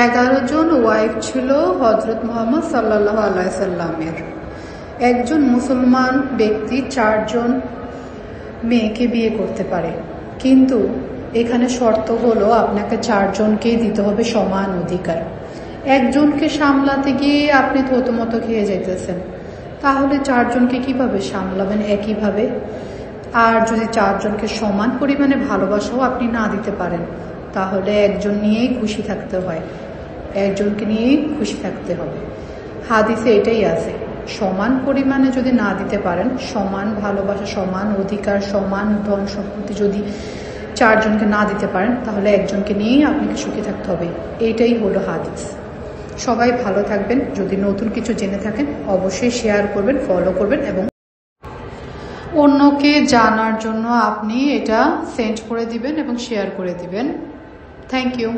11 জন wife ছিল হযরত মুহাম্মদ সাল্লাল্লাহু আলাইহি সাল্লামের। একজন মুসলমান ব্যক্তি 4 জন মেয়েকে বিয়ে করতে পারে, কিন্তু এখানে শর্ত হলো আপনাকে 4 জনকেই দিতে হবে সমান অধিকার। একজনকে সামলাতে গিয়ে আপনি থতমত খেয়ে যেতেছেন, তাহলে 4 জনকে কিভাবে সামলাবেন একইভাবে? আর যদি 4 জনকে সমান পরিমাণে ভালোবাসাও আপনি না দিতে পারেন, তাহলে একজন নিয়েই খুশি থাকতে হয়, একজনকে নিয়েই খুশি থাকতে হবে। হাদিসে এটাই আছে, সমান পরিমাণে যদি না দিতে পারেন, সমান ভালোবাসা, সমান অধিকার, সমান ধন সম্পত্তি যদি 4 জনকে না দিতে পারেন, তাহলে একজনকে নিয়েই আপনাকে সুখী থাকতে হবে। এইটাই হলো হাদিস। সবাই ভালো থাকবেন। যদি নতুন কিছু জেনে থাকেন অবশ্যই শেয়ার করবেন, ফলো করবেন এবং অন্যকে জানার জন্য আপনি এটা সেন্ড করে দিবেন এবং শেয়ার করে দিবেন। Thank you.